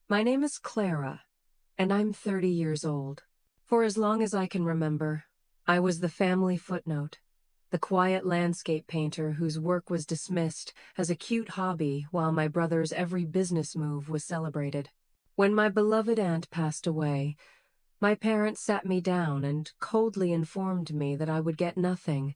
My name is Clara, and I'm 30 years old. For as long as I can remember, I was the family footnote, the quiet landscape painter whose work was dismissed as a cute hobby while my brother's every business move was celebrated. When my beloved aunt passed away, my parents sat me down and coldly informed me that I would get nothing,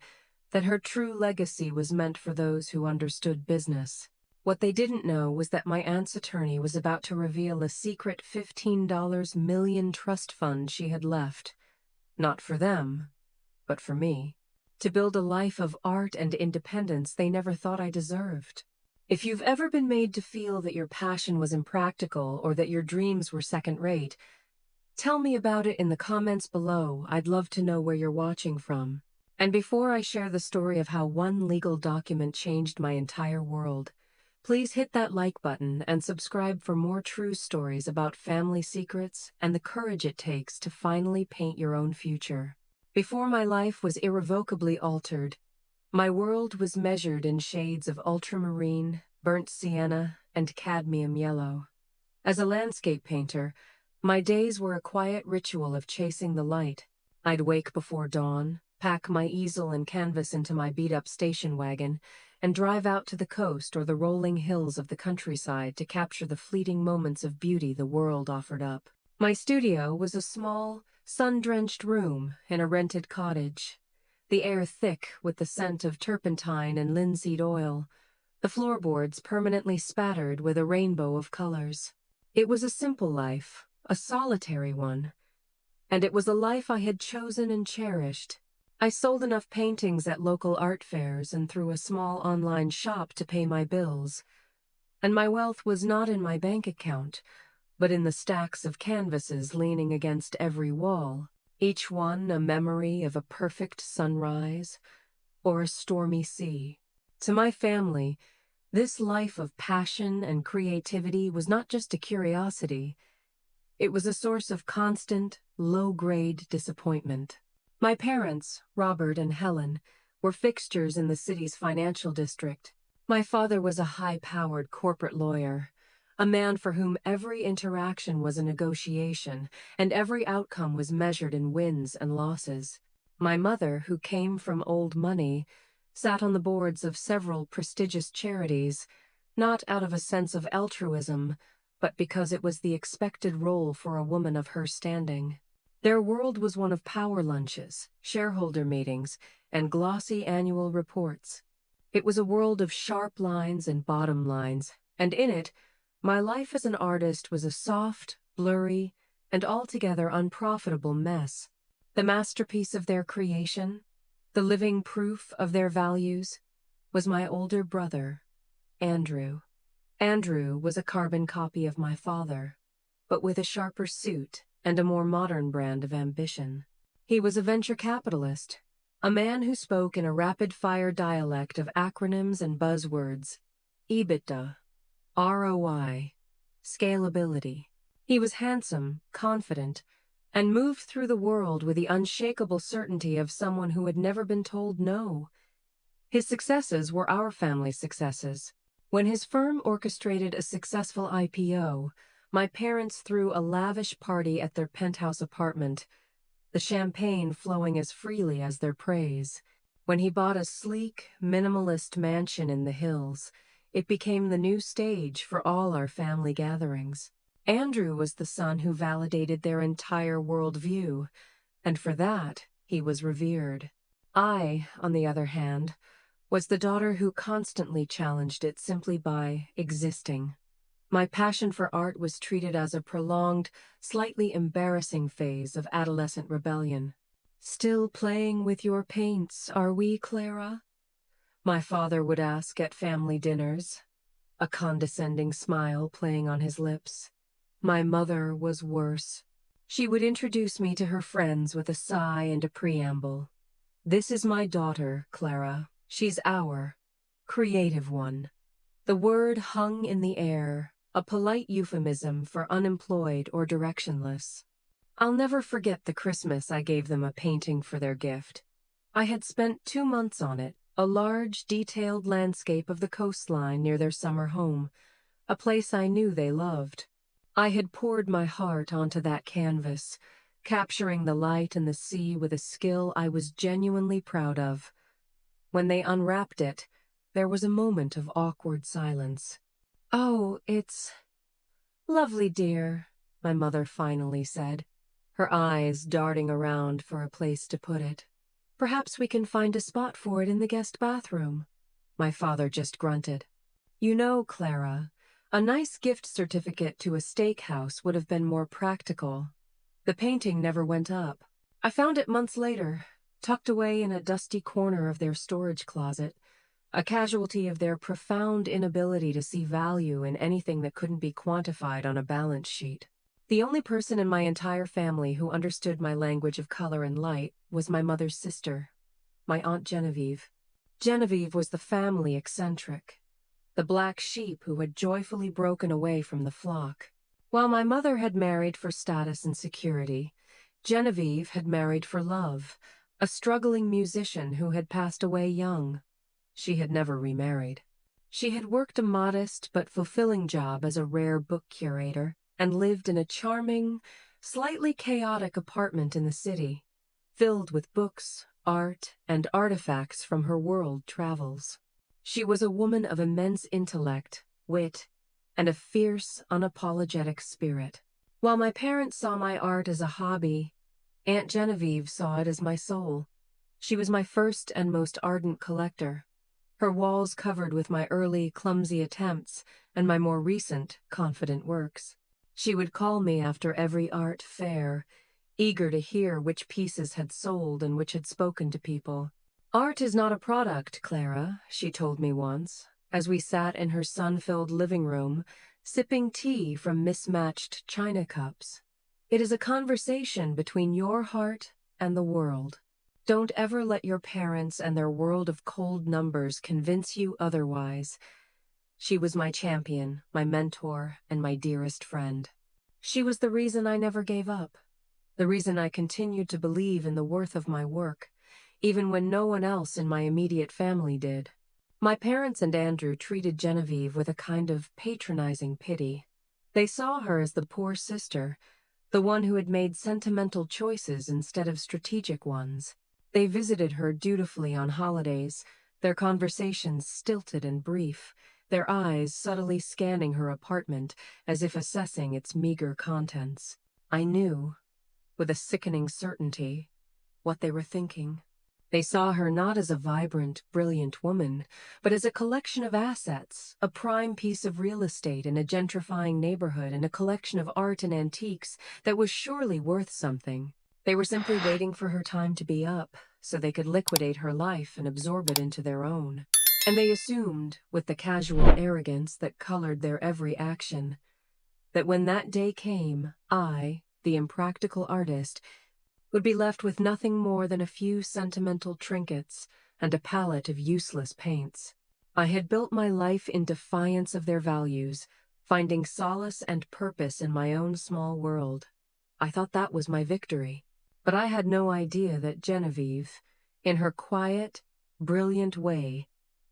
that her true legacy was meant for those who understood business. What they didn't know was that my aunt's attorney was about to reveal a secret $15 million trust fund she had left, not for them, but for me, to build a life of art and independence they never thought I deserved. If you've ever been made to feel that your passion was impractical or that your dreams were second-rate, tell me about it in the comments below. I'd love to know where you're watching from. And before I share the story of how one legal document changed my entire world, please hit that like button and subscribe for more true stories about family secrets and the courage it takes to finally paint your own future. Before my life was irrevocably altered, my world was measured in shades of ultramarine, burnt sienna, and cadmium yellow. As a landscape painter, my days were a quiet ritual of chasing the light. I'd wake before dawn, pack my easel and canvas into my beat-up station wagon, and drive out to the coast or the rolling hills of the countryside to capture the fleeting moments of beauty the world offered up. My studio was a small, sun-drenched room in a rented cottage, the air thick with the scent of turpentine and linseed oil, the floorboards permanently spattered with a rainbow of colors. It was a simple life, a solitary one, and it was a life I had chosen and cherished. I sold enough paintings at local art fairs and through a small online shop to pay my bills, and my wealth was not in my bank account, but in the stacks of canvases leaning against every wall, each one a memory of a perfect sunrise or a stormy sea. To my family, this life of passion and creativity was not just a curiosity, it was a source of constant, low-grade disappointment. My parents, Robert and Helen, were fixtures in the city's financial district. My father was a high-powered corporate lawyer, a man for whom every interaction was a negotiation, and every outcome was measured in wins and losses. My mother, who came from old money, sat on the boards of several prestigious charities, not out of a sense of altruism, but because it was the expected role for a woman of her standing. Their world was one of power lunches, shareholder meetings, and glossy annual reports. It was a world of sharp lines and bottom lines, and in it, my life as an artist was a soft, blurry, and altogether unprofitable mess. The masterpiece of their creation, the living proof of their values, was my older brother, Andrew. Andrew was a carbon copy of my father, but with a sharper suit and a more modern brand of ambition. He was a venture capitalist, a man who spoke in a rapid-fire dialect of acronyms and buzzwords: EBITDA, ROI, scalability. He was handsome, confident, and moved through the world with the unshakable certainty of someone who had never been told no. His successes were our family's successes. When his firm orchestrated a successful IPO, my parents threw a lavish party at their penthouse apartment, the champagne flowing as freely as their praise. When he bought a sleek, minimalist mansion in the hills, it became the new stage for all our family gatherings. Andrew was the son who validated their entire worldview, and for that, he was revered. I, on the other hand, was the daughter who constantly challenged it simply by existing. My passion for art was treated as a prolonged, slightly embarrassing phase of adolescent rebellion. "Still playing with your paints, are we, Clara?" my father would ask at family dinners, a condescending smile playing on his lips. My mother was worse. She would introduce me to her friends with a sigh and a preamble. "This is my daughter, Clara. She's our creative one." The word hung in the air, a polite euphemism for unemployed or directionless. I'll never forget the Christmas I gave them a painting for their gift. I had spent 2 months on it, a large, detailed landscape of the coastline near their summer home, a place I knew they loved. I had poured my heart onto that canvas, capturing the light and the sea with a skill I was genuinely proud of. When they unwrapped it, there was a moment of awkward silence. "Oh, it's lovely, dear," my mother finally said, her eyes darting around for a place to put it. "Perhaps we can find a spot for it in the guest bathroom." My father just grunted. "You know, Clara, a nice gift certificate to a steakhouse would have been more practical." The painting never went up. I found it months later, tucked away in a dusty corner of their storage closet, a casualty of their profound inability to see value in anything that couldn't be quantified on a balance sheet. The only person in my entire family who understood my language of color and light was my mother's sister, my Aunt Genevieve. Genevieve was the family eccentric, the black sheep who had joyfully broken away from the flock. While my mother had married for status and security, Genevieve had married for love, a struggling musician who had passed away young. She had never remarried. She had worked a modest but fulfilling job as a rare book curator and lived in a charming, slightly chaotic apartment in the city, filled with books, art, and artifacts from her world travels. She was a woman of immense intellect, wit, and a fierce, unapologetic spirit. While my parents saw my art as a hobby, Aunt Genevieve saw it as my soul. She was my first and most ardent collector, her walls covered with my early, clumsy attempts and my more recent, confident works. She would call me after every art fair, eager to hear which pieces had sold and which had spoken to people. "Art is not a product, Clara," she told me once, as we sat in her sun-filled living room, sipping tea from mismatched china cups. "It is a conversation between your heart and the world. Don't ever let your parents and their world of cold numbers convince you otherwise." She was my champion, my mentor, and my dearest friend. She was the reason I never gave up, the reason I continued to believe in the worth of my work, even when no one else in my immediate family did. My parents and Andrew treated Genevieve with a kind of patronizing pity. They saw her as the poor sister, the one who had made sentimental choices instead of strategic ones. They visited her dutifully on holidays, their conversations stilted and brief, their eyes subtly scanning her apartment as if assessing its meager contents. I knew, with a sickening certainty, what they were thinking. They saw her not as a vibrant, brilliant woman, but as a collection of assets, a prime piece of real estate in a gentrifying neighborhood and a collection of art and antiques that was surely worth something. They were simply waiting for her time to be up, so they could liquidate her life and absorb it into their own. And they assumed, with the casual arrogance that colored their every action, that when that day came, I, the impractical artist, would be left with nothing more than a few sentimental trinkets and a palette of useless paints. I had built my life in defiance of their values, finding solace and purpose in my own small world. I thought that was my victory. But I had no idea that Genevieve, in her quiet, brilliant way,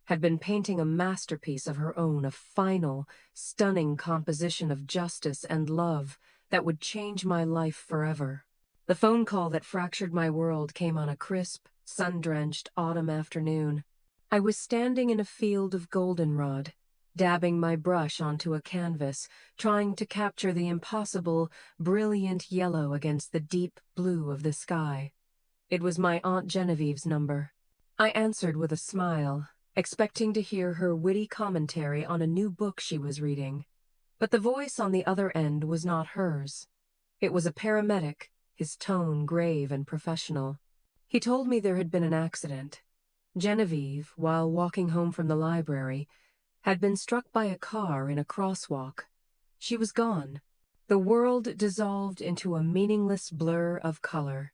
had been painting a masterpiece of her own, a final, stunning composition of justice and love that would change my life forever. The phone call that fractured my world came on a crisp, sun-drenched autumn afternoon. I was standing in a field of goldenrod, dabbing my brush onto a canvas, trying to capture the impossible, brilliant yellow against the deep blue of the sky. It was my Aunt Genevieve's number. I answered with a smile, expecting to hear her witty commentary on a new book she was reading. But the voice on the other end was not hers. It was a paramedic, his tone grave and professional. He told me there had been an accident. Genevieve, while walking home from the library, had been struck by a car in a crosswalk. She was gone. The world dissolved into a meaningless blur of color.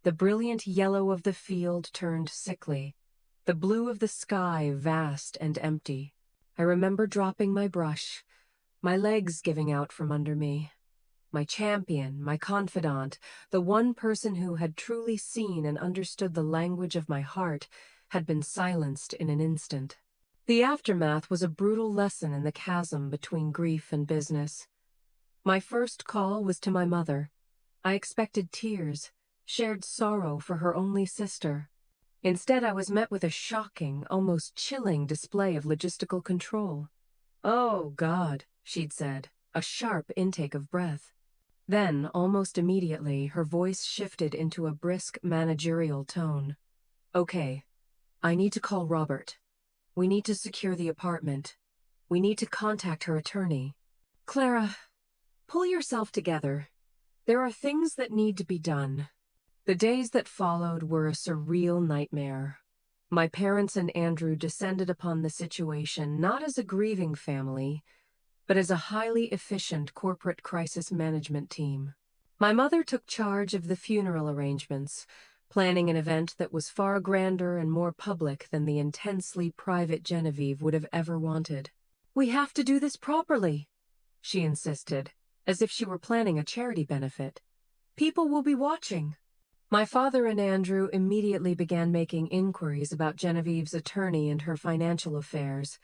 The brilliant yellow of the field turned sickly, the blue of the sky vast and empty. I remember dropping my brush, my legs giving out from under me. My champion, my confidant, the one person who had truly seen and understood the language of my heart, had been silenced in an instant. The aftermath was a brutal lesson in the chasm between grief and business. My first call was to my mother. I expected tears, shared sorrow for her only sister. Instead, I was met with a shocking, almost chilling display of logistical control. "Oh, God," she'd said, a sharp intake of breath. Then, almost immediately, her voice shifted into a brisk managerial tone. "Okay, I need to call Robert. We need to secure the apartment. We need to contact her attorney. Clara, pull yourself together. There are things that need to be done." The days that followed were a surreal nightmare. My parents and Andrew descended upon the situation not as a grieving family, but as a highly efficient corporate crisis management team. My mother took charge of the funeral arrangements, planning an event that was far grander and more public than the intensely private Genevieve would have ever wanted. "We have to do this properly," she insisted, as if she were planning a charity benefit. "People will be watching." My father and Andrew immediately began making inquiries about Genevieve's attorney and her financial affairs,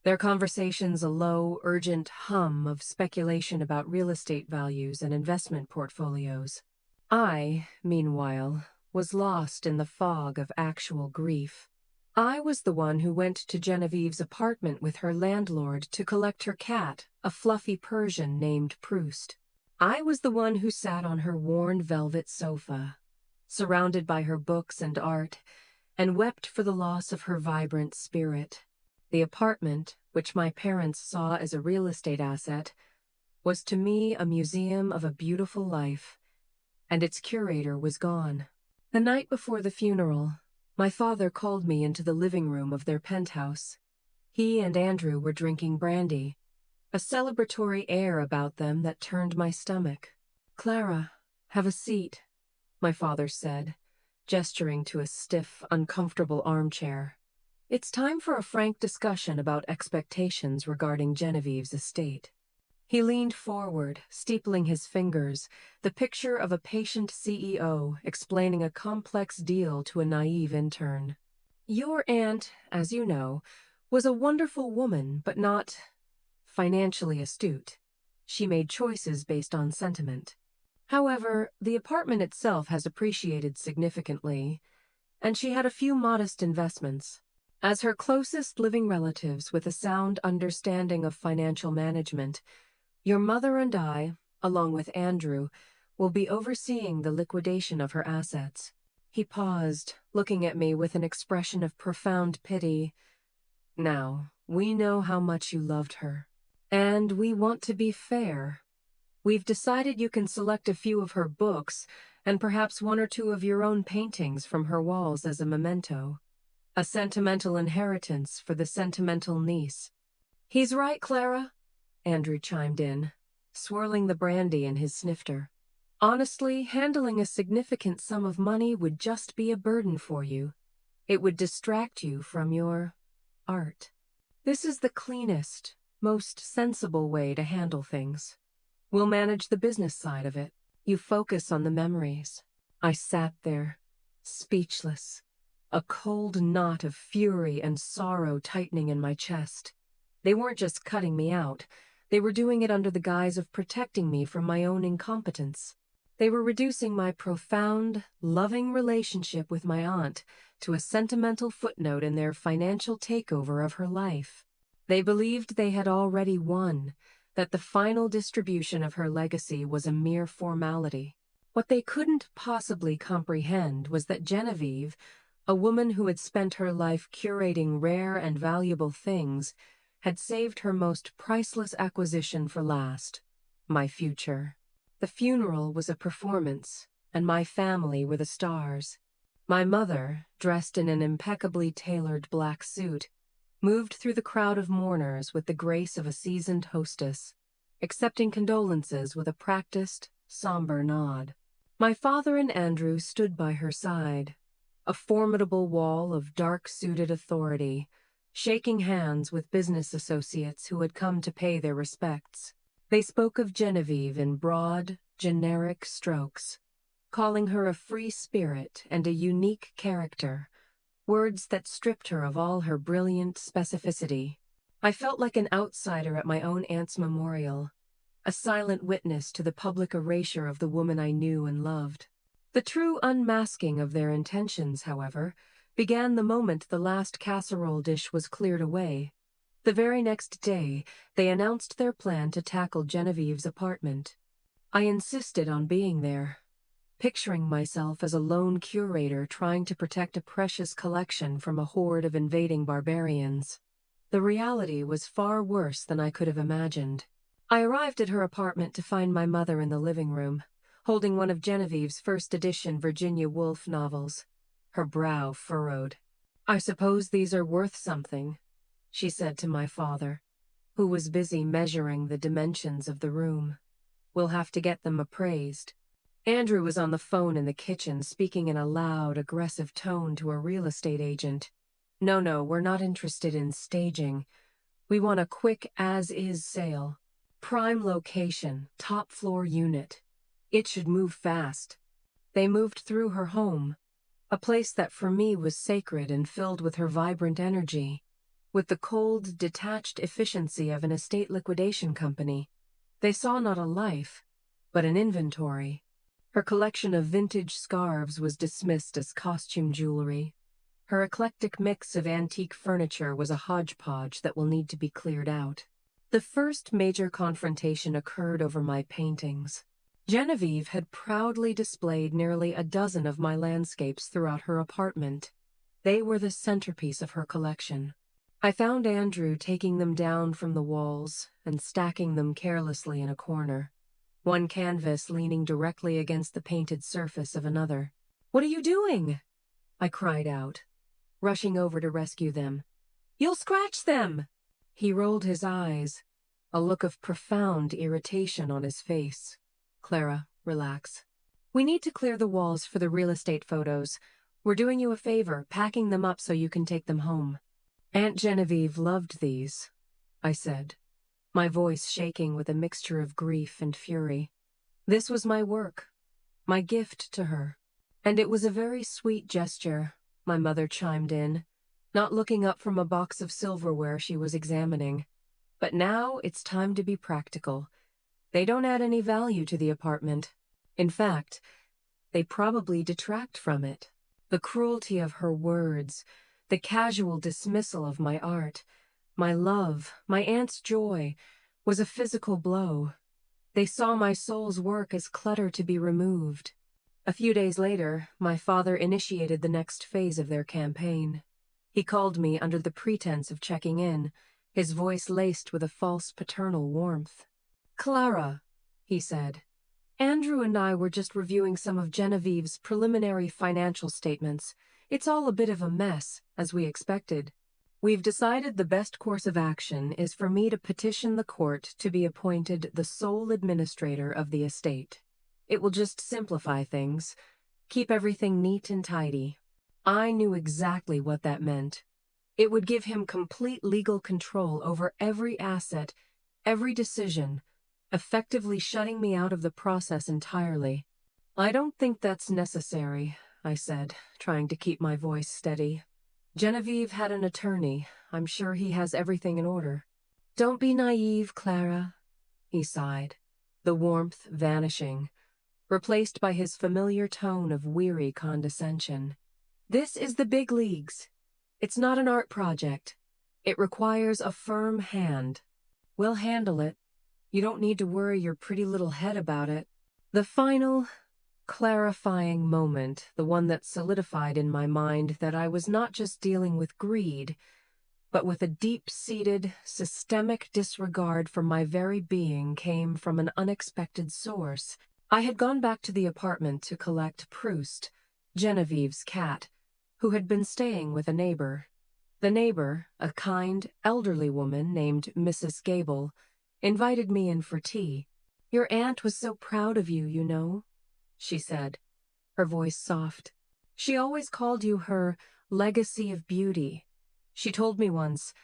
their conversations a low, urgent hum of speculation about real estate values and investment portfolios. I, meanwhile, was lost in the fog of actual grief. I was the one who went to Genevieve's apartment with her landlord to collect her cat, a fluffy Persian named Proust. I was the one who sat on her worn velvet sofa, surrounded by her books and art, and wept for the loss of her vibrant spirit. The apartment, which my parents saw as a real estate asset, was to me a museum of a beautiful life, and its curator was gone. The night before the funeral, my father called me into the living room of their penthouse. He and Andrew were drinking brandy, a celebratory air about them that turned my stomach. "Clara, have a seat," my father said, gesturing to a stiff, uncomfortable armchair. "It's time for a frank discussion about expectations regarding Genevieve's estate." He leaned forward, steepling his fingers, the picture of a patient CEO explaining a complex deal to a naive intern. "Your aunt, as you know, was a wonderful woman, but not financially astute. She made choices based on sentiment. However, the apartment itself has appreciated significantly, and she had a few modest investments. As her closest living relatives with a sound understanding of financial management, your mother and I, along with Andrew, will be overseeing the liquidation of her assets." He paused, looking at me with an expression of profound pity. "Now, we know how much you loved her, and we want to be fair. We've decided you can select a few of her books and perhaps one or two of your own paintings from her walls as a memento. A sentimental inheritance for the sentimental niece." "He's right, Clara," Andrew chimed in, swirling the brandy in his snifter. "Honestly, handling a significant sum of money would just be a burden for you. It would distract you from your art. This is the cleanest, most sensible way to handle things. We'll manage the business side of it. You focus on the memories." I sat there, speechless, a cold knot of fury and sorrow tightening in my chest. They weren't just cutting me out. They were doing it under the guise of protecting me from my own incompetence. They were reducing my profound, loving relationship with my aunt to a sentimental footnote in their financial takeover of her life. They believed they had already won, that the final distribution of her legacy was a mere formality. What they couldn't possibly comprehend was that Genevieve, a woman who had spent her life curating rare and valuable things, had saved her most priceless acquisition for last: my future. The funeral was a performance, and my family were the stars. My mother, dressed in an impeccably tailored black suit, moved through the crowd of mourners with the grace of a seasoned hostess, accepting condolences with a practiced, somber nod. My father and Andrew stood by her side, a formidable wall of dark-suited authority, shaking hands with business associates who had come to pay their respects. They spoke of Genevieve in broad, generic strokes, calling her a free spirit and a unique character, words that stripped her of all her brilliant specificity. I felt like an outsider at my own aunt's memorial, a silent witness to the public erasure of the woman I knew and loved. The true unmasking of their intentions, however, began the moment the last casserole dish was cleared away. The very next day, they announced their plan to tackle Genevieve's apartment. I insisted on being there, picturing myself as a lone curator trying to protect a precious collection from a horde of invading barbarians. The reality was far worse than I could have imagined. I arrived at her apartment to find my mother in the living room, holding one of Genevieve's first edition Virginia Woolf novels, her brow furrowed. "I suppose these are worth something," she said to my father, who was busy measuring the dimensions of the room. "We'll have to get them appraised." Andrew was on the phone in the kitchen, speaking in a loud, aggressive tone to a real estate agent. No, we're not interested in staging. We want a quick as-is sale. Prime location, top floor unit. It should move fast." They moved through her home, a place that for me was sacred and filled with her vibrant energy, with the cold, detached efficiency of an estate liquidation company. They saw not a life, but an inventory. Her collection of vintage scarves was dismissed as costume jewelry. Her eclectic mix of antique furniture was a hodgepodge that will need to be cleared out. The first major confrontation occurred over my paintings. Genevieve had proudly displayed nearly a dozen of my landscapes throughout her apartment. They were the centerpiece of her collection. I found Andrew taking them down from the walls and stacking them carelessly in a corner, one canvas leaning directly against the painted surface of another. "What are you doing?" I cried out, rushing over to rescue them. "You'll scratch them!" He rolled his eyes, a look of profound irritation on his face. "Clara, relax. We need to clear the walls for the real estate photos. We're doing you a favor, packing them up so you can take them home." "Aunt Genevieve loved these," I said, my voice shaking with a mixture of grief and fury. This was my work, my gift to her. "And it was a very sweet gesture," my mother chimed in, not looking up from a box of silverware she was examining. "But now it's time to be practical. They don't add any value to the apartment. In fact, they probably detract from it." The cruelty of her words, the casual dismissal of my art, my love, my aunt's joy, was a physical blow. They saw my soul's work as clutter to be removed. A few days later, my father initiated the next phase of their campaign. He called me under the pretense of checking in, his voice laced with a false paternal warmth. "Clara," he said, "Andrew and I were just reviewing some of Genevieve's preliminary financial statements. It's all a bit of a mess, as we expected. We've decided the best course of action is for me to petition the court to be appointed the sole administrator of the estate. It will just simplify things, keep everything neat and tidy." I knew exactly what that meant. It would give him complete legal control over every asset, every decision, effectively shutting me out of the process entirely. "I don't think that's necessary," I said, trying to keep my voice steady. "Genevieve had an attorney. I'm sure he has everything in order." "Don't be naive, Clara," he sighed, the warmth vanishing, replaced by his familiar tone of weary condescension. "This is the big leagues. It's not an art project. It requires a firm hand. We'll handle it. You don't need to worry your pretty little head about it." The final, clarifying moment, the one that solidified in my mind that I was not just dealing with greed, but with a deep-seated, systemic disregard for my very being, came from an unexpected source. I had gone back to the apartment to collect Proust, Genevieve's cat, who had been staying with a neighbor. The neighbor, a kind, elderly woman named Mrs. Gable, invited me in for tea. "Your aunt was so proud of you, you know," she said, her voice soft. "She always called you her legacy of beauty. She told me once,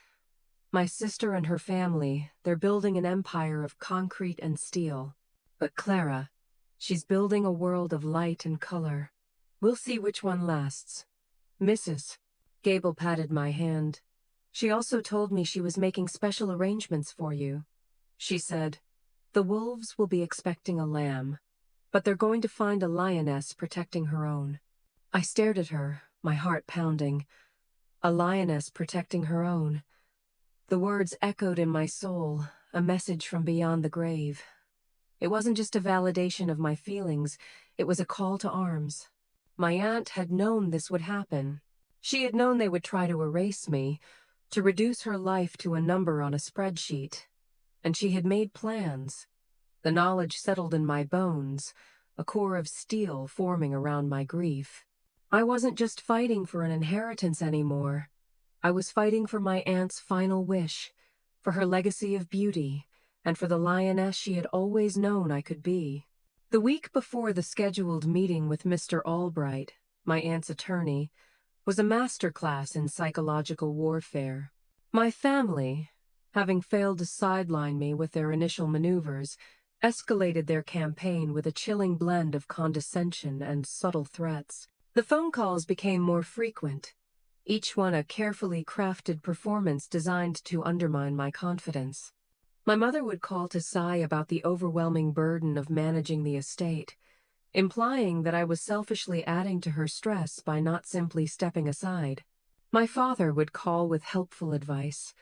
'My sister and her family, they're building an empire of concrete and steel. But Clara, she's building a world of light and color. We'll see which one lasts.'" "Mrs." Gable patted my hand. "She also told me she was making special arrangements for you," she said, The wolves will be expecting a lamb, but they're going to find a lioness protecting her own. I stared at her, my heart pounding. A lioness protecting her own. The words echoed in my soul, a message from beyond the grave. It wasn't just a validation of my feelings, it was a call to arms. My aunt had known this would happen. She had known they would try to erase me, to reduce her life to a number on a spreadsheet. And she had made plans. The knowledge settled in my bones, a core of steel forming around my grief. I wasn't just fighting for an inheritance anymore. I was fighting for my aunt's final wish, for her legacy of beauty, and for the lioness she had always known I could be. The week before the scheduled meeting with Mr. Albright, my aunt's attorney, was a masterclass in psychological warfare. My family, having failed to sideline me with their initial maneuvers, escalated their campaign with a chilling blend of condescension and subtle threats. The phone calls became more frequent, each one a carefully crafted performance designed to undermine my confidence. My mother would call to sigh about the overwhelming burden of managing the estate, implying that I was selfishly adding to her stress by not simply stepping aside. My father would call with helpful advice,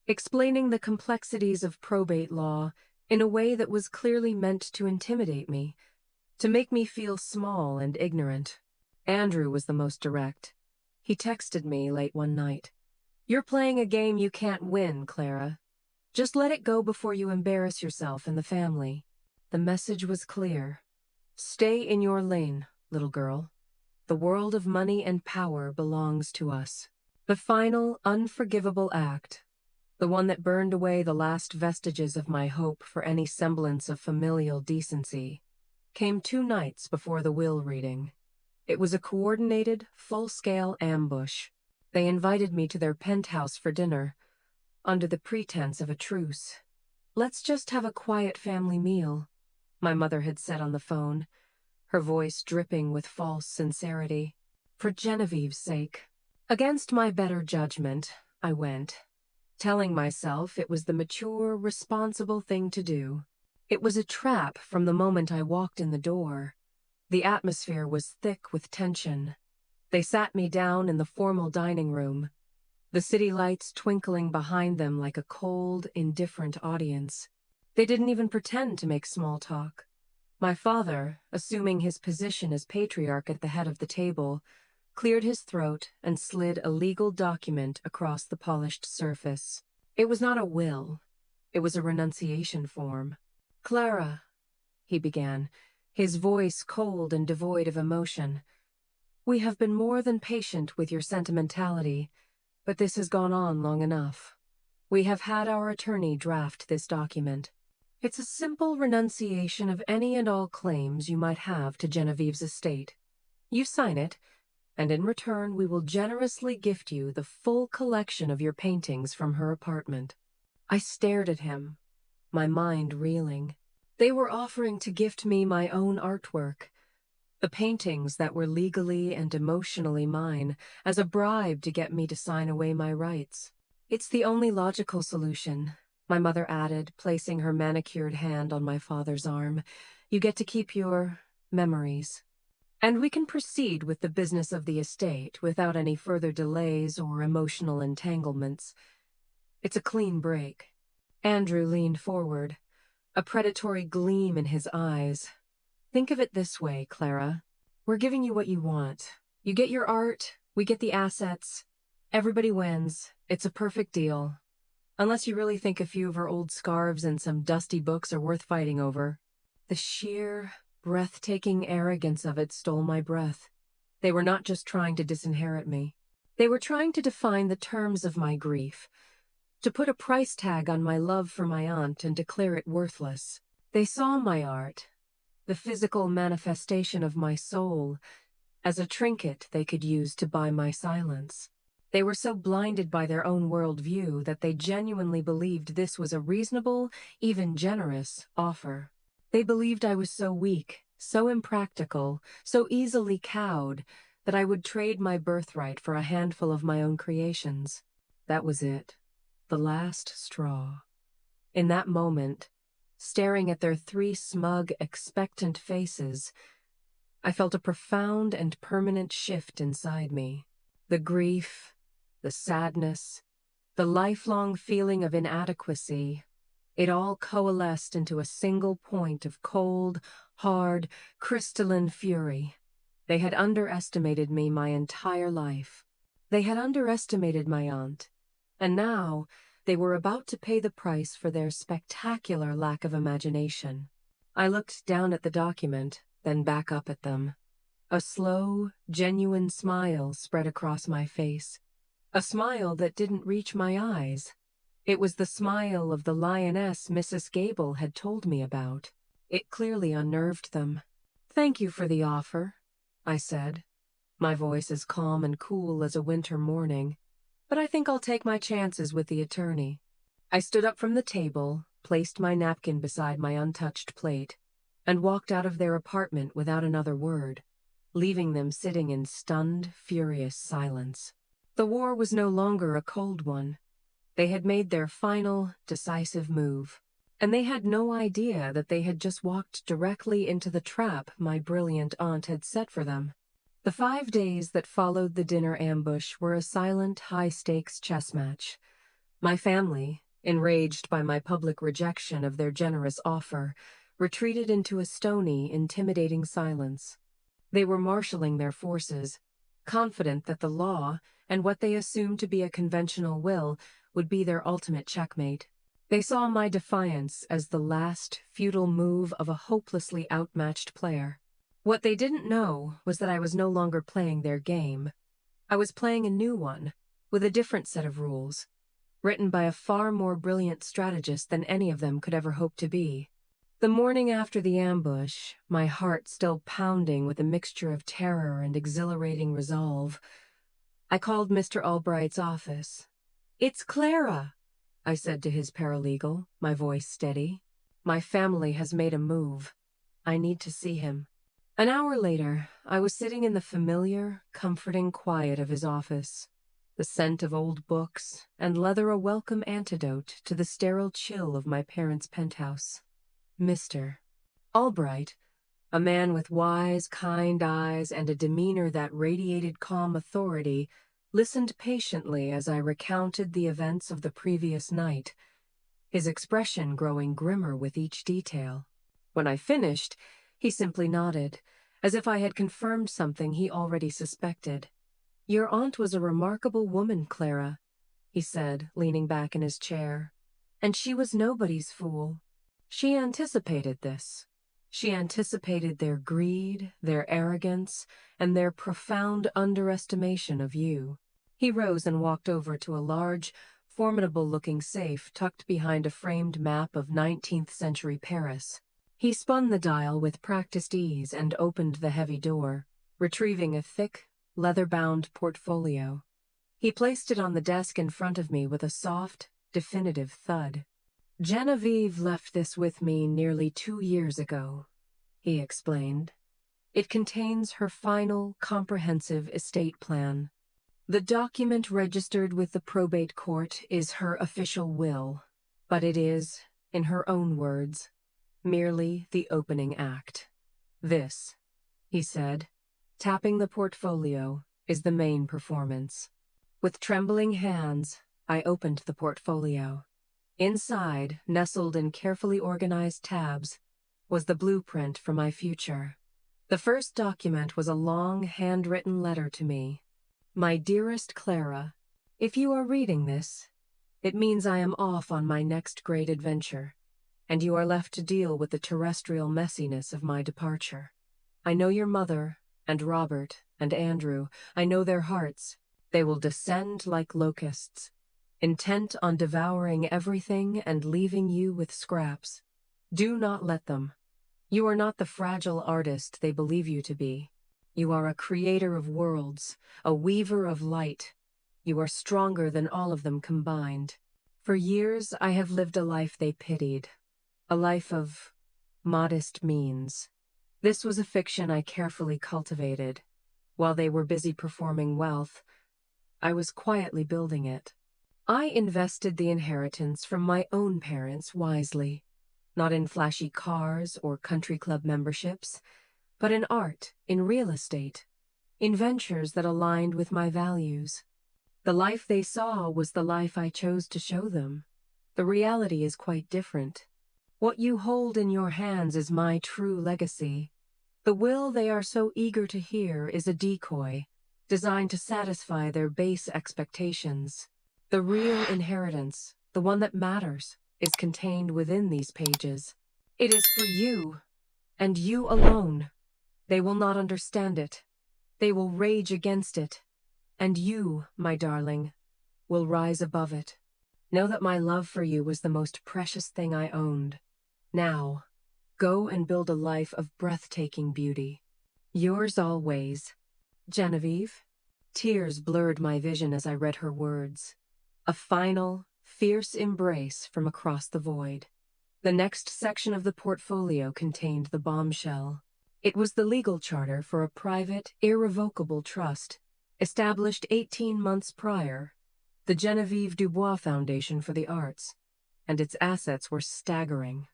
explaining the complexities of probate law in a way that was clearly meant to intimidate me, to make me feel small and ignorant. Andrew was the most direct. He texted me late one night. "You're playing a game you can't win, Clara. Just let it go before you embarrass yourself and the family." The message was clear. Stay in your lane, little girl. The world of money and power belongs to us. The final, unforgivable act, the one that burned away the last vestiges of my hope for any semblance of familial decency, came 2 nights before the will reading. It was a coordinated, full-scale ambush. They invited me to their penthouse for dinner, under the pretense of a truce. "Let's just have a quiet family meal," my mother had said on the phone, her voice dripping with false sincerity. "For Genevieve's sake." Against my better judgment, I went, telling myself it was the mature, responsible thing to do. It was a trap from the moment I walked in the door. The atmosphere was thick with tension. They sat me down in the formal dining room, the city lights twinkling behind them like a cold, indifferent audience. They didn't even pretend to make small talk. My father, assuming his position as patriarch at the head of the table, cleared his throat and slid a legal document across the polished surface. It was not a will. It was a renunciation form. "Clara," he began, his voice cold and devoid of emotion, "we have been more than patient with your sentimentality, but this has gone on long enough. We have had our attorney draft this document. It's a simple renunciation of any and all claims you might have to Genevieve's estate. You sign it, and in return we will generously gift you the full collection of your paintings from her apartment." I stared at him, my mind reeling. They were offering to gift me my own artwork, the paintings that were legally and emotionally mine, as a bribe to get me to sign away my rights. "It's the only logical solution," my mother added, placing her manicured hand on my father's arm. "You get to keep your memories. And we can proceed with the business of the estate without any further delays or emotional entanglements. It's a clean break." Andrew leaned forward, a predatory gleam in his eyes. "Think of it this way, Clara. We're giving you what you want. You get your art, we get the assets. Everybody wins. It's a perfect deal. Unless you really think a few of her old scarves and some dusty books are worth fighting over." The sheer, breathtaking arrogance of it stole my breath. They were not just trying to disinherit me. They were trying to define the terms of my grief, to put a price tag on my love for my aunt and declare it worthless. They saw my art, the physical manifestation of my soul, as a trinket they could use to buy my silence. They were so blinded by their own worldview that they genuinely believed this was a reasonable, even generous, offer. They believed I was so weak, so impractical, so easily cowed, that I would trade my birthright for a handful of my own creations. That was it. The last straw. In that moment, staring at their three smug, expectant faces. I felt a profound and permanent shift inside me. The grief, the sadness, the lifelong feeling of inadequacy, it all coalesced into a single point of cold, hard, crystalline fury. They had underestimated me my entire life. They had underestimated my aunt. And now they were about to pay the price for their spectacular lack of imagination. I looked down at the document, then back up at them. A slow, genuine smile spread across my face. A smile that didn't reach my eyes. It was the smile of the lioness Mrs. Gable had told me about. It clearly unnerved them. "Thank you for the offer," I said, my voice as calm and cool as a winter morning. "But I think I'll take my chances with the attorney." I stood up from the table, placed my napkin beside my untouched plate, and walked out of their apartment without another word, leaving them sitting in stunned, furious silence. The war was no longer a cold one. They had made their final, decisive move, and they had no idea that they had just walked directly into the trap my brilliant aunt had set for them. The 5 days that followed the dinner ambush were a silent, high-stakes chess match. My family, enraged by my public rejection of their generous offer, retreated into a stony, intimidating silence. They were marshaling their forces, confident that the law, and what they assumed to be a conventional will, would be their ultimate checkmate. They saw my defiance as the last, futile move of a hopelessly outmatched player. What they didn't know was that I was no longer playing their game. I was playing a new one, with a different set of rules, written by a far more brilliant strategist than any of them could ever hope to be. The morning after the ambush, my heart still pounding with a mixture of terror and exhilarating resolve, I called Mr. Albright's office. "It's Clara," I said to his paralegal, my voice steady. "My family has made a move. I need to see him." An hour later, I was sitting in the familiar, comforting quiet of his office, the scent of old books and leather a welcome antidote to the sterile chill of my parents' penthouse. Mr. Albright, a man with wise, kind eyes and a demeanor that radiated calm authority, listened patiently as I recounted the events of the previous night, his expression growing grimmer with each detail. When I finished, he simply nodded, as if I had confirmed something he already suspected. "Your aunt was a remarkable woman, Clara," he said, leaning back in his chair. "And she was nobody's fool. She anticipated this. She anticipated their greed, their arrogance, and their profound underestimation of you." He rose and walked over to a large, formidable-looking safe tucked behind a framed map of 19th century Paris. He spun the dial with practiced ease and opened the heavy door, retrieving a thick, leather-bound portfolio. He placed it on the desk in front of me with a soft, definitive thud. "Genevieve left this with me nearly 2 years ago," he explained. "It contains her final, comprehensive estate plan. The document registered with the probate court is her official will, but it is, in her own words, merely the opening act. This," he said, tapping the portfolio, "is the main performance." With trembling hands, I opened the portfolio. Inside, nestled in carefully organized tabs, was the blueprint for my future. The first document was a long, handwritten letter to me. "My dearest Clara, if you are reading this, it means I am off on my next great adventure, and you are left to deal with the terrestrial messiness of my departure. I know your mother, and Robert, and Andrew. I know their hearts. They will descend like locusts, intent on devouring everything and leaving you with scraps. Do not let them. You are not the fragile artist they believe you to be. You are a creator of worlds, a weaver of light. You are stronger than all of them combined. For years I have lived a life they pitied, a life of modest means. This was a fiction I carefully cultivated. While they were busy performing wealth, I was quietly building it. I invested the inheritance from my own parents wisely. not in flashy cars or country club memberships, but in art, in real estate, in ventures that aligned with my values. The life they saw was the life I chose to show them. The reality is quite different. What you hold in your hands is my true legacy. The will they are so eager to hear is a decoy, designed to satisfy their base expectations. The real inheritance, the one that matters, is contained within these pages. It is for you, and you alone. They will not understand it. They will rage against it. And you, my darling, will rise above it. Know that my love for you was the most precious thing I owned. Now, go and build a life of breathtaking beauty. Yours always, Genevieve. Tears blurred my vision as I read her words. A final, fierce embrace from across the void. The next section of the portfolio contained the bombshell. It was the legal charter for a private, irrevocable trust, established 18 months prior, the Genevieve Dubois Foundation for the Arts, and its assets were staggering.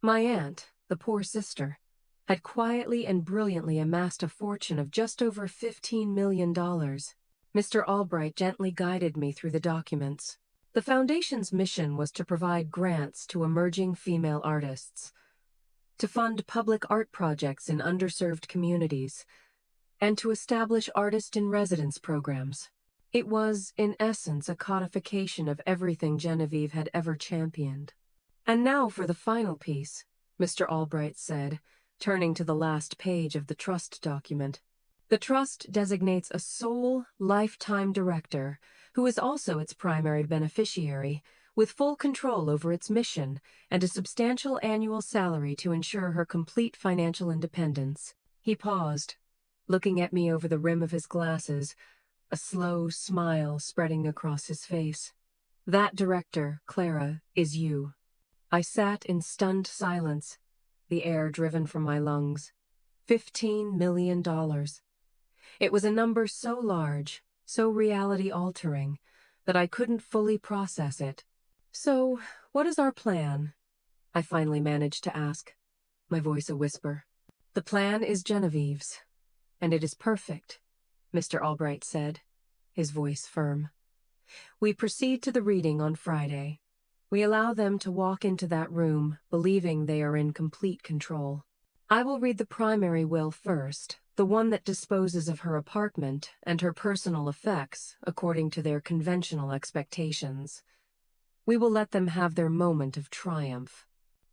My aunt, the poor sister, had quietly and brilliantly amassed a fortune of just over $15 million. Mr. Albright gently guided me through the documents. The foundation's mission was to provide grants to emerging female artists, to fund public art projects in underserved communities, and to establish artist-in-residence programs. It was, in essence, a codification of everything Genevieve had ever championed. And now for the final piece, Mr. Albright said, turning to the last page of the trust document. The trust designates a sole, lifetime director, who is also its primary beneficiary, with full control over its mission and a substantial annual salary to ensure her complete financial independence. He paused, looking at me over the rim of his glasses, a slow smile spreading across his face. That director, Clara, is you. I sat in stunned silence, the air driven from my lungs. $15 million. It was a number so large, so reality-altering, that I couldn't fully process it. So, what is our plan? I finally managed to ask, my voice a whisper. The plan is Genevieve's, and it is perfect, Mr. Albright said, his voice firm. We proceed to the reading on Friday. We allow them to walk into that room, believing they are in complete control. I will read the primary will first, the one that disposes of her apartment and her personal effects according to their conventional expectations. We will let them have their moment of triumph.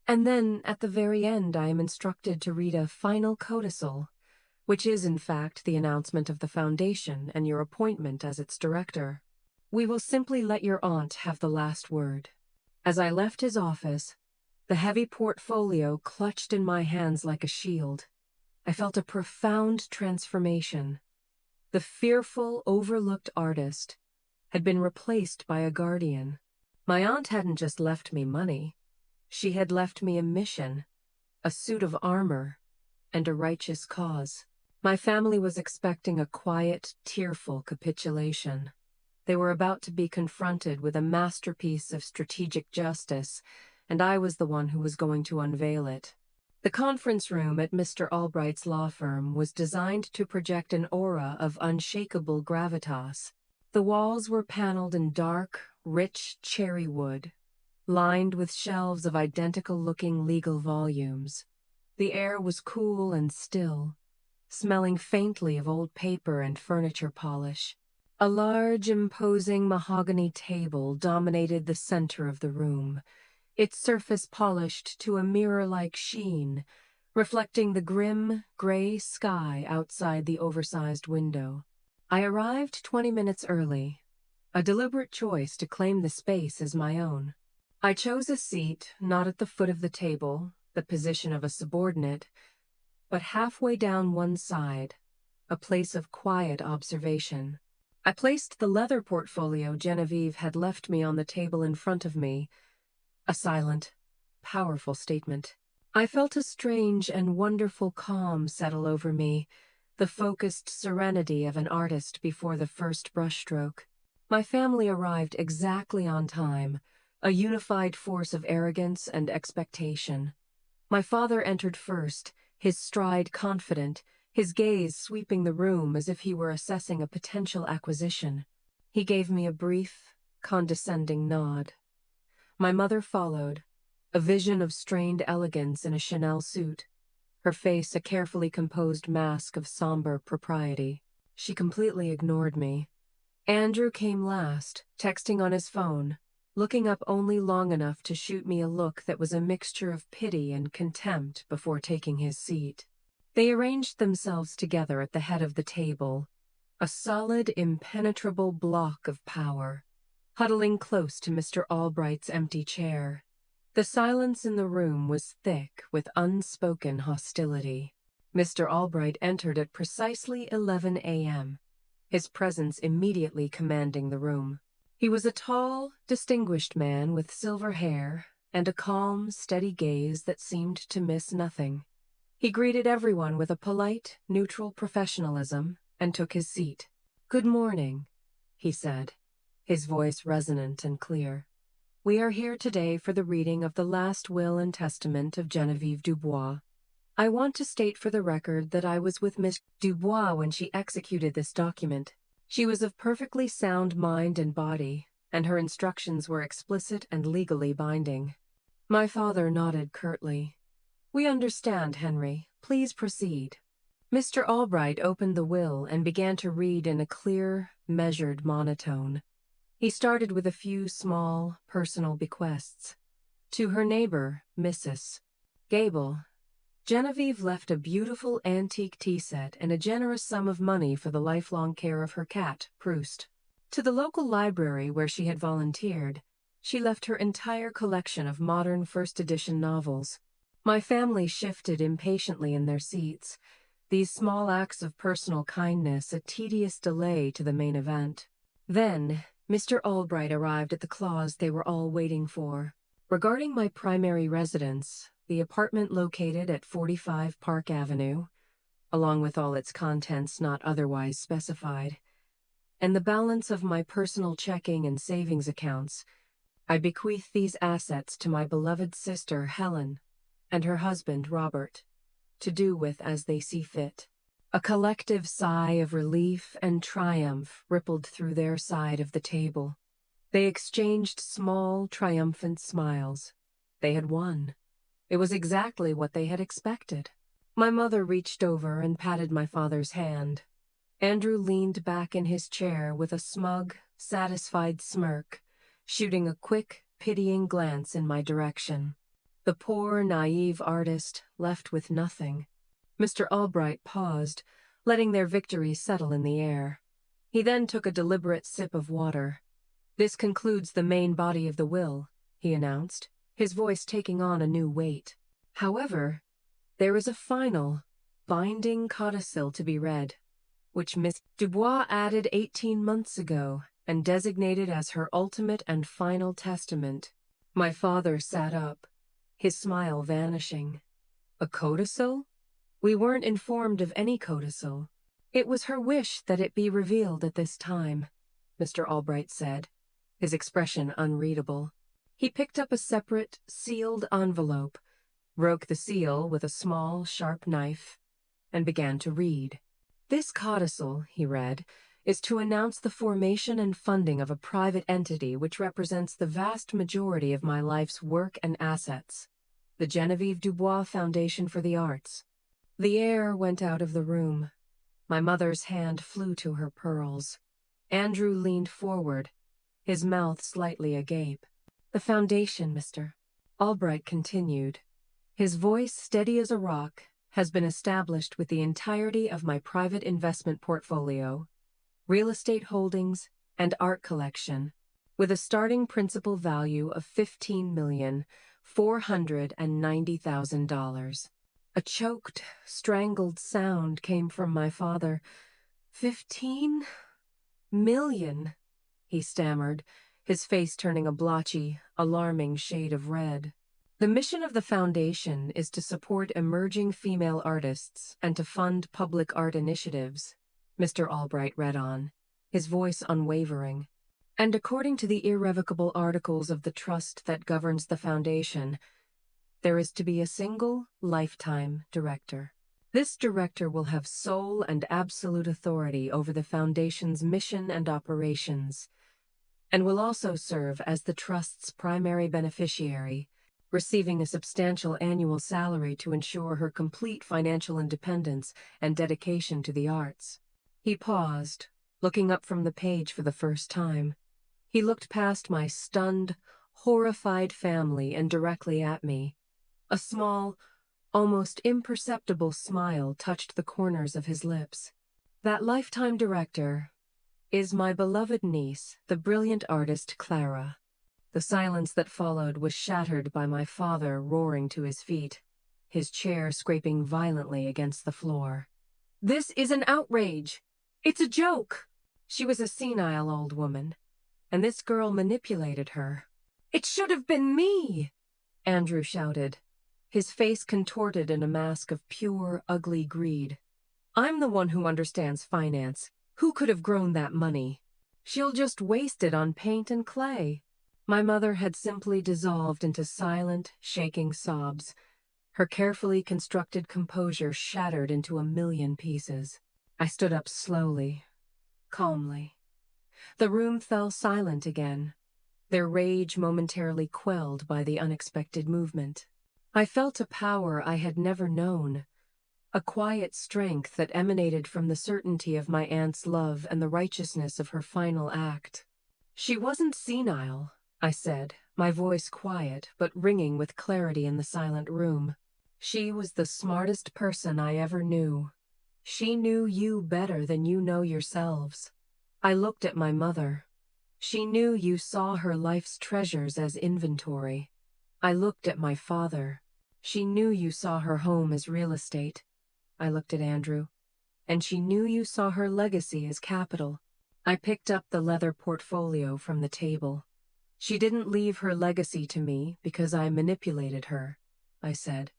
And then, at the very end, I am instructed to read a final codicil, which is, in fact, the announcement of the foundation and your appointment as its director. We will simply let your aunt have the last word. As I left his office, the heavy portfolio clutched in my hands like a shield. I felt a profound transformation. The fearful, overlooked artist had been replaced by a guardian. My aunt hadn't just left me money. She had left me a mission, a suit of armor, and a righteous cause. My family was expecting a quiet, tearful capitulation. They were about to be confronted with a masterpiece of strategic justice, and I was the one who was going to unveil it. The conference room at Mr. Albright's law firm was designed to project an aura of unshakable gravitas. The walls were paneled in dark, rich cherry wood, lined with shelves of identical-looking legal volumes. The air was cool and still, smelling faintly of old paper and furniture polish. A large, imposing mahogany table dominated the center of the room, its surface polished to a mirror-like sheen, reflecting the grim, gray sky outside the oversized window. I arrived 20 minutes early, a deliberate choice to claim the space as my own. I chose a seat not at the foot of the table, the position of a subordinate, but halfway down one side, a place of quiet observation. I placed the leather portfolio Genevieve had left me on the table in front of me, a silent, powerful statement. I felt a strange and wonderful calm settle over me, the focused serenity of an artist before the first brushstroke. My family arrived exactly on time, a unified force of arrogance and expectation. My father entered first, his stride confident, his gaze sweeping the room as if he were assessing a potential acquisition. He gave me a brief, condescending nod. My mother followed, a vision of strained elegance in a Chanel suit, her face a carefully composed mask of somber propriety. She completely ignored me. Andrew came last, texting on his phone, looking up only long enough to shoot me a look that was a mixture of pity and contempt before taking his seat. They arranged themselves together at the head of the table, a solid, impenetrable block of power, huddling close to Mr. Albright's empty chair. The silence in the room was thick with unspoken hostility. Mr. Albright entered at precisely 11 a.m., his presence immediately commanding the room. He was a tall, distinguished man with silver hair and a calm, steady gaze that seemed to miss nothing. He greeted everyone with a polite, neutral professionalism and took his seat. "Good morning," he said, his voice resonant and clear. "We are here today for the reading of the last will and testament of Geneviève Dubois. I want to state for the record that I was with Miss Dubois when she executed this document. She was of perfectly sound mind and body, and her instructions were explicit and legally binding." My father nodded curtly. "We understand, Henry. Please proceed." Mr. Albright opened the will and began to read in a clear, measured monotone. He started with a few small, personal bequests. To her neighbor, Mrs. Gable, Geneviève left a beautiful antique tea set and a generous sum of money for the lifelong care of her cat, Proust. To the local library where she had volunteered, she left her entire collection of modern first-edition novels. My family shifted impatiently in their seats, these small acts of personal kindness a tedious delay to the main event. Then, Mr. Albright arrived at the clause they were all waiting for. Regarding my primary residence, the apartment located at 45 Park Avenue, along with all its contents not otherwise specified, and the balance of my personal checking and savings accounts, I bequeath these assets to my beloved sister Helen and her husband Robert, to do with as they see fit. A collective sigh of relief and triumph rippled through their side of the table. They exchanged small, triumphant smiles. They had won. It was exactly what they had expected. My mother reached over and patted my father's hand. Andrew leaned back in his chair with a smug, satisfied smirk, shooting a quick, pitying glance in my direction. The poor, naive artist left with nothing. Mr. Albright paused, letting their victory settle in the air. He then took a deliberate sip of water. "This concludes the main body of the will," he announced, his voice taking on a new weight. "However, there is a final, binding codicil to be read, which Miss Dubois added 18 months ago and designated as her ultimate and final testament." My father sat up, his smile vanishing. "A codicil? We weren't informed of any codicil." "It was her wish that it be revealed at this time," Mr. Albright said, his expression unreadable. He picked up a separate, sealed envelope, broke the seal with a small, sharp knife, and began to read. "This codicil," he read, "is to announce the formation and funding of a private entity which represents the vast majority of my life's work and assets, the Geneviève Dubois Foundation for the Arts." The air went out of the room. My mother's hand flew to her pearls. Andrew leaned forward, his mouth slightly agape. "The foundation, Mr. Albright continued, his voice steady as a rock, has been established with the entirety of my private investment portfolio, real estate holdings, and art collection, with a starting principal value of $15,490,000. A choked, strangled sound came from my father. 15 million, he stammered, his face turning a blotchy, alarming shade of red. "The mission of the foundation is to support emerging female artists and to fund public art initiatives," Mr. Albright read on, his voice unwavering. And according to the irrevocable articles of the trust that governs the foundation, there is to be a single lifetime director. This director will have sole and absolute authority over the foundation's mission and operations, and will also serve as the trust's primary beneficiary, receiving a substantial annual salary to ensure her complete financial independence and dedication to the arts. He paused, looking up from the page for the first time. He looked past my stunned, horrified family and directly at me. A small, almost imperceptible smile touched the corners of his lips. That lifetime director is my beloved niece, the brilliant artist Clara. The silence that followed was shattered by my father roaring to his feet, his chair scraping violently against the floor. "This is an outrage! It's a joke!" She was a senile old woman, and this girl manipulated her. "It should have been me!" Andrew shouted, his face contorted in a mask of pure, ugly greed. "I'm the one who understands finance. Who could have grown that money? She'll just waste it on paint and clay." My mother had simply dissolved into silent, shaking sobs, her carefully constructed composure shattered into a million pieces. I stood up slowly, calmly. The room fell silent again, their rage momentarily quelled by the unexpected movement. I felt a power I had never known, a quiet strength that emanated from the certainty of my aunt's love and the righteousness of her final act. "She wasn't senile," I said, my voice quiet but ringing with clarity in the silent room. "She was the smartest person I ever knew. She knew you better than you know yourselves." I looked at my mother. "She knew you saw her life's treasures as inventory." I looked at my father. "She knew you saw her home as real estate." I looked at Andrew. "And she knew you saw her legacy as capital." I picked up the leather portfolio from the table. "She didn't leave her legacy to me because I manipulated her," I said,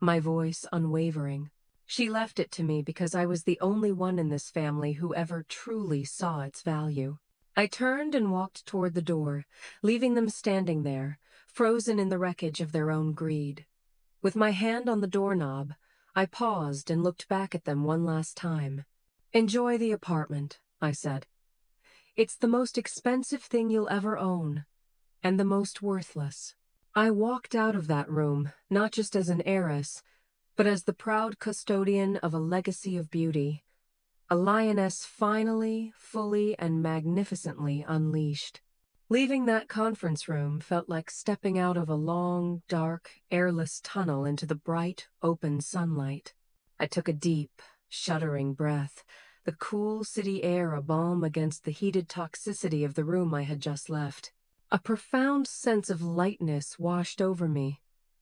my voice unwavering. "She left it to me because I was the only one in this family who ever truly saw its value." I turned and walked toward the door, leaving them standing there, frozen in the wreckage of their own greed. With my hand on the doorknob, I paused and looked back at them one last time. "Enjoy the apartment," I said. "It's the most expensive thing you'll ever own, and the most worthless." I walked out of that room, not just as an heiress, but as the proud custodian of a legacy of beauty, a lioness finally, fully, and magnificently unleashed. Leaving that conference room felt like stepping out of a long, dark, airless tunnel into the bright, open sunlight. I took a deep, shuddering breath, the cool city air a balm against the heated toxicity of the room I had just left. A profound sense of lightness washed over me,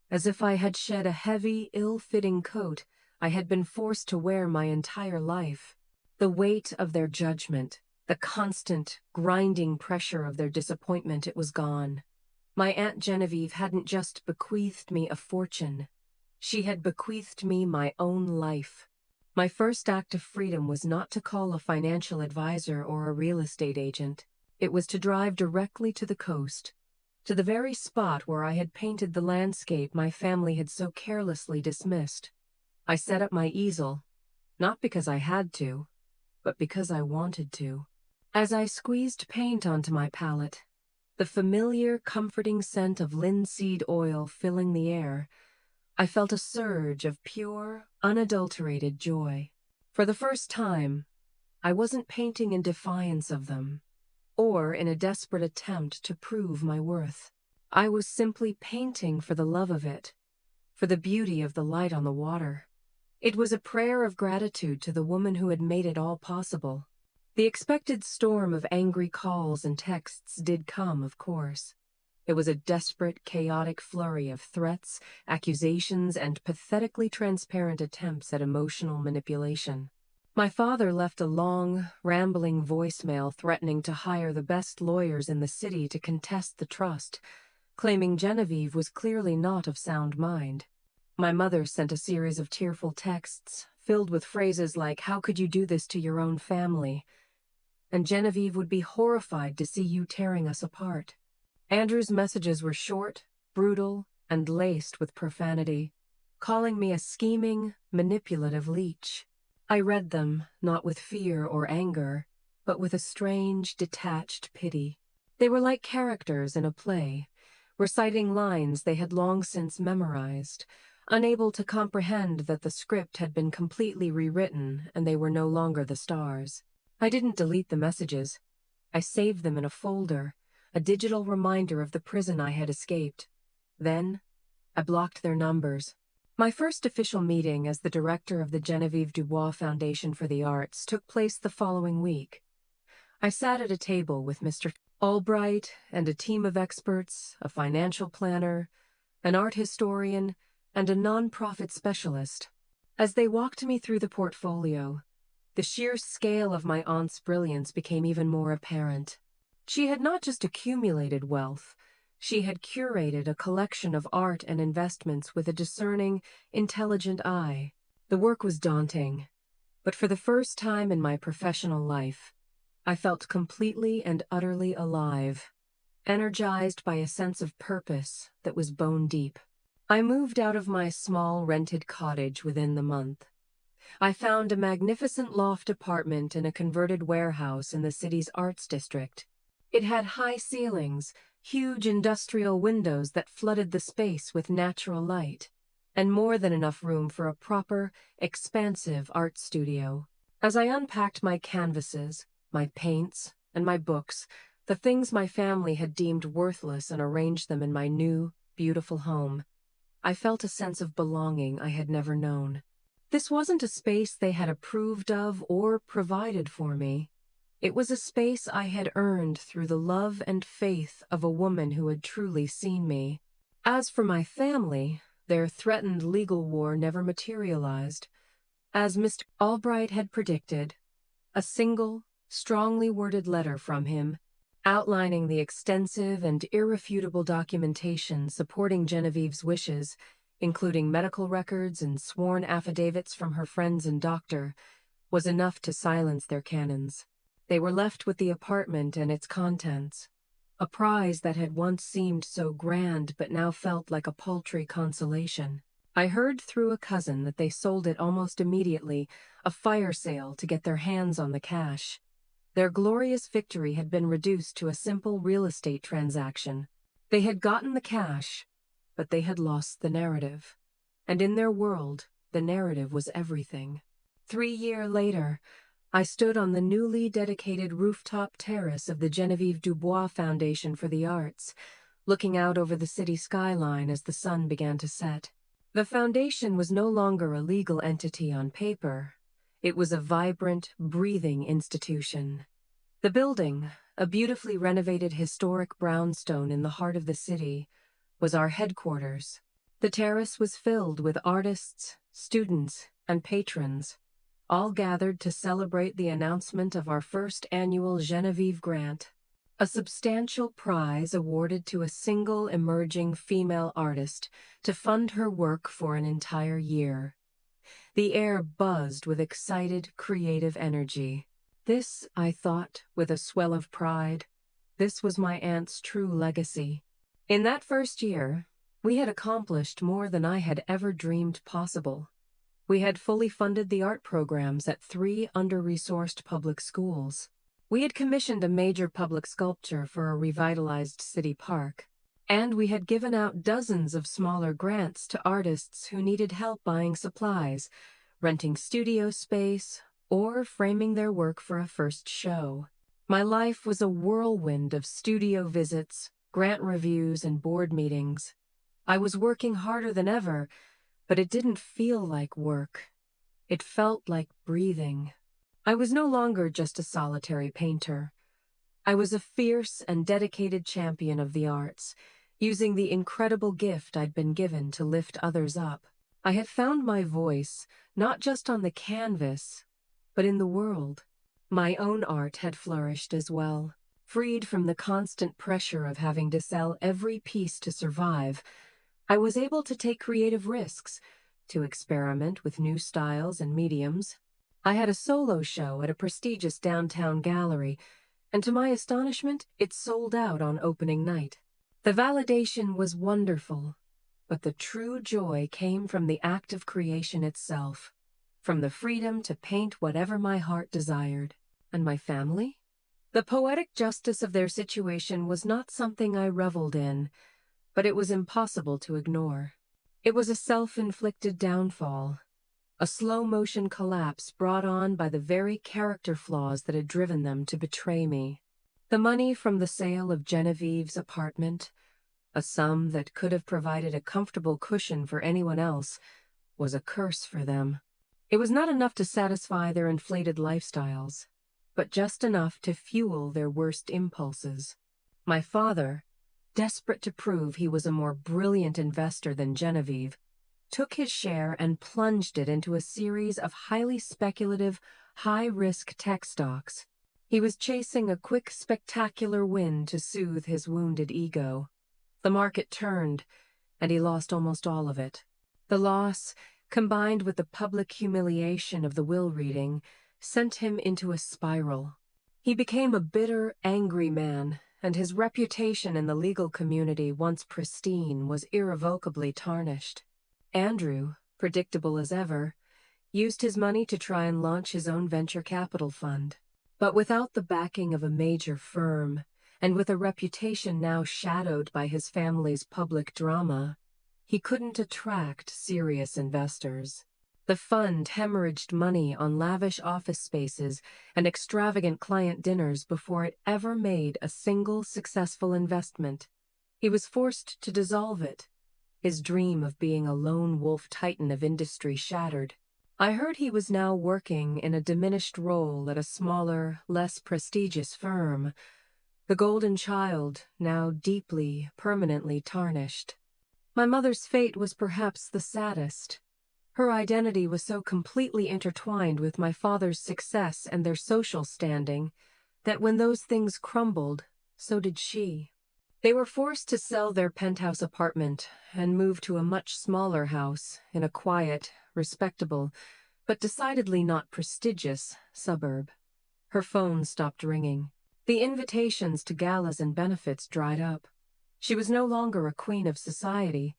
as if I had shed a heavy, ill-fitting coat I had been forced to wear my entire life. The weight of their judgment, the constant, grinding pressure of their disappointment, it was gone. My Aunt Genevieve hadn't just bequeathed me a fortune. She had bequeathed me my own life. My first act of freedom was not to call a financial advisor or a real estate agent. It was to drive directly to the coast, to the very spot where I had painted the landscape my family had so carelessly dismissed. I set up my easel, not because I had to, but because I wanted to. As I squeezed paint onto my palette, the familiar, comforting scent of linseed oil filling the air, I felt a surge of pure, unadulterated joy. For the first time, I wasn't painting in defiance of them, or in a desperate attempt to prove my worth. I was simply painting for the love of it, for the beauty of the light on the water. It was a prayer of gratitude to the woman who had made it all possible. The expected storm of angry calls and texts did come, of course. It was a desperate, chaotic flurry of threats, accusations, and pathetically transparent attempts at emotional manipulation. My father left a long, rambling voicemail threatening to hire the best lawyers in the city to contest the trust, claiming Genevieve was clearly not of sound mind. My mother sent a series of tearful texts, filled with phrases like, "How could you do this to your own family?" and Genevieve would be horrified to see you tearing us apart. Andrew's messages were short, brutal, and laced with profanity, calling me a scheming, manipulative leech. I read them, not with fear or anger, but with a strange, detached pity. They were like characters in a play, reciting lines they had long since memorized, unable to comprehend that the script had been completely rewritten and they were no longer the stars. I didn't delete the messages. I saved them in a folder, a digital reminder of the prison I had escaped. Then, I blocked their numbers. My first official meeting as the director of the Genevieve Dubois Foundation for the Arts took place the following week. I sat at a table with Mr. Albright and a team of experts, a financial planner, an art historian, and a nonprofit specialist. As they walked me through the portfolio, the sheer scale of my aunt's brilliance became even more apparent. She had not just accumulated wealth, she had curated a collection of art and investments with a discerning, intelligent eye. The work was daunting, but for the first time in my professional life, I felt completely and utterly alive, energized by a sense of purpose that was bone deep. I moved out of my small rented cottage within the month. I found a magnificent loft apartment in a converted warehouse in the city's arts district. It had high ceilings, huge industrial windows that flooded the space with natural light, and more than enough room for a proper, expansive art studio. As I unpacked my canvases, my paints, and my books, the things my family had deemed worthless, and arranged them in my new, beautiful home, I felt a sense of belonging I had never known. This wasn't a space they had approved of or provided for me. It was a space I had earned through the love and faith of a woman who had truly seen me. As for my family, their threatened legal war never materialized. As Mr. Albright had predicted, a single, strongly worded letter from him, outlining the extensive and irrefutable documentation supporting Genevieve's wishes, including medical records and sworn affidavits from her friends and doctor, was enough to silence their cannons. They were left with the apartment and its contents, a prize that had once seemed so grand but now felt like a paltry consolation. I heard through a cousin that they sold it almost immediately, a fire sale to get their hands on the cash. Their glorious victory had been reduced to a simple real estate transaction. They had gotten the cash, but they had lost the narrative. And in their world, the narrative was everything. 3 years later, I stood on the newly dedicated rooftop terrace of the Genevieve Dubois Foundation for the Arts, looking out over the city skyline as the sun began to set. The foundation was no longer a legal entity on paper. It was a vibrant, breathing institution. The building, a beautifully renovated historic brownstone in the heart of the city, was our headquarters. The terrace was filled with artists, students, and patrons, all gathered to celebrate the announcement of our first annual Genevieve Grant, a substantial prize awarded to a single emerging female artist to fund her work for an entire year. The air buzzed with excited, creative energy. This, I thought, with a swell of pride, this was my aunt's true legacy. In that first year, we had accomplished more than I had ever dreamed possible. We had fully funded the art programs at 3 under-resourced public schools. We had commissioned a major public sculpture for a revitalized city park, and we had given out dozens of smaller grants to artists who needed help buying supplies, renting studio space, or framing their work for a first show. My life was a whirlwind of studio visits, grant reviews, and board meetings. I was working harder than ever, but it didn't feel like work. It felt like breathing. I was no longer just a solitary painter. I was a fierce and dedicated champion of the arts, using the incredible gift I'd been given to lift others up. I had found my voice, not just on the canvas, but in the world. My own art had flourished as well. Freed from the constant pressure of having to sell every piece to survive, I was able to take creative risks, to experiment with new styles and mediums. I had a solo show at a prestigious downtown gallery, and to my astonishment, it sold out on opening night. The validation was wonderful, but the true joy came from the act of creation itself, from the freedom to paint whatever my heart desired. And my family? The poetic justice of their situation was not something I reveled in, but it was impossible to ignore. It was a self-inflicted downfall, a slow-motion collapse brought on by the very character flaws that had driven them to betray me. The money from the sale of Genevieve's apartment, a sum that could have provided a comfortable cushion for anyone else, was a curse for them. It was not enough to satisfy their inflated lifestyles, but just enough to fuel their worst impulses. My father, desperate to prove he was a more brilliant investor than Genevieve, took his share and plunged it into a series of highly speculative, high-risk tech stocks. He was chasing a quick, spectacular win to soothe his wounded ego. The market turned, and he lost almost all of it. The loss, combined with the public humiliation of the will reading, sent him into a spiral. He became a bitter, angry man, and his reputation in the legal community, once pristine, was irrevocably tarnished. Andrew, predictable as ever, used his money to try and launch his own venture capital fund. But without the backing of a major firm, and with a reputation now shadowed by his family's public drama, he couldn't attract serious investors. The fund hemorrhaged money on lavish office spaces and extravagant client dinners before it ever made a single successful investment. He was forced to dissolve it, his dream of being a lone wolf titan of industry shattered. I heard he was now working in a diminished role at a smaller, less prestigious firm, the golden child now deeply, permanently tarnished. My mother's fate was perhaps the saddest. Her identity was so completely intertwined with my father's success and their social standing that when those things crumbled, so did she. They were forced to sell their penthouse apartment and move to a much smaller house in a quiet, respectable, but decidedly not prestigious suburb. Her phone stopped ringing. The invitations to galas and benefits dried up. She was no longer a queen of society,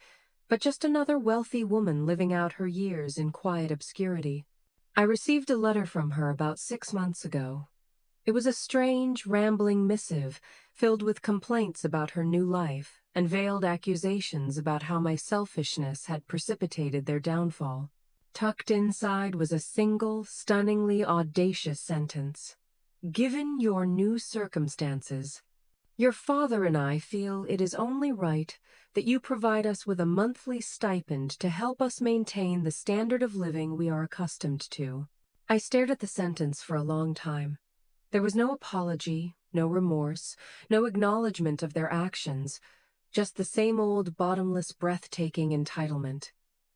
but just another wealthy woman living out her years in quiet obscurity. I received a letter from her about 6 months ago. It was a strange, rambling missive filled with complaints about her new life and veiled accusations about how my selfishness had precipitated their downfall. Tucked inside was a single, stunningly audacious sentence. Given your new circumstances, your father and I feel it is only right that you provide us with a monthly stipend to help us maintain the standard of living we are accustomed to. I stared at the sentence for a long time. There was no apology, no remorse, no acknowledgement of their actions, just the same old bottomless, breathtaking entitlement.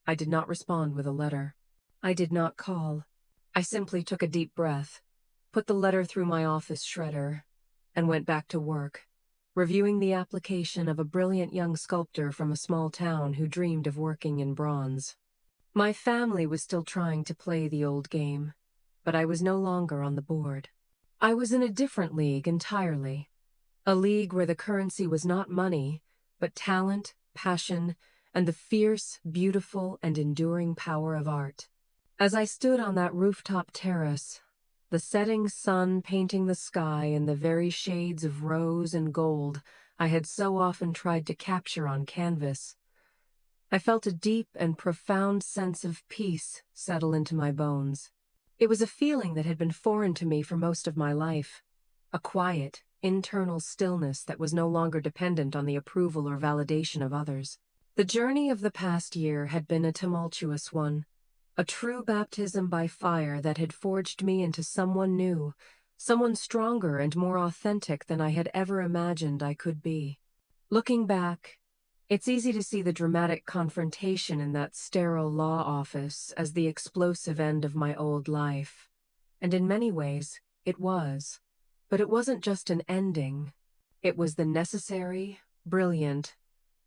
I did not respond with a letter. I did not call. I simply took a deep breath, put the letter through my office shredder, and went back to work, reviewing the application of a brilliant young sculptor from a small town who dreamed of working in bronze. My family was still trying to play the old game, but I was no longer on the board. I was in a different league entirely, a league where the currency was not money, but talent, passion, and the fierce, beautiful, and enduring power of art. As I stood on that rooftop terrace, the setting sun painting the sky in the very shades of rose and gold I had so often tried to capture on canvas, I felt a deep and profound sense of peace settle into my bones. It was a feeling that had been foreign to me for most of my life, a quiet, internal stillness that was no longer dependent on the approval or validation of others. The journey of the past year had been a tumultuous one, a true baptism by fire that had forged me into someone new, someone stronger and more authentic than I had ever imagined I could be. Looking back, it's easy to see the dramatic confrontation in that sterile law office as the explosive end of my old life. And in many ways, it was. But it wasn't just an ending. It was the necessary, brilliant,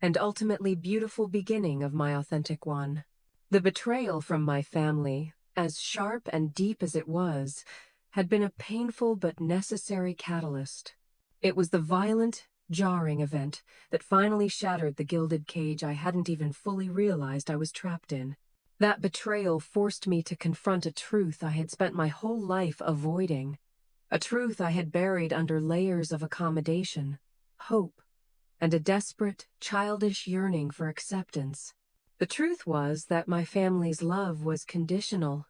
and ultimately beautiful beginning of my authentic one. The betrayal from my family, as sharp and deep as it was, had been a painful but necessary catalyst. It was the violent, jarring event that finally shattered the gilded cage I hadn't even fully realized I was trapped in. That betrayal forced me to confront a truth I had spent my whole life avoiding, a truth I had buried under layers of accommodation, hope, and a desperate, childish yearning for acceptance. The truth was that my family's love was conditional.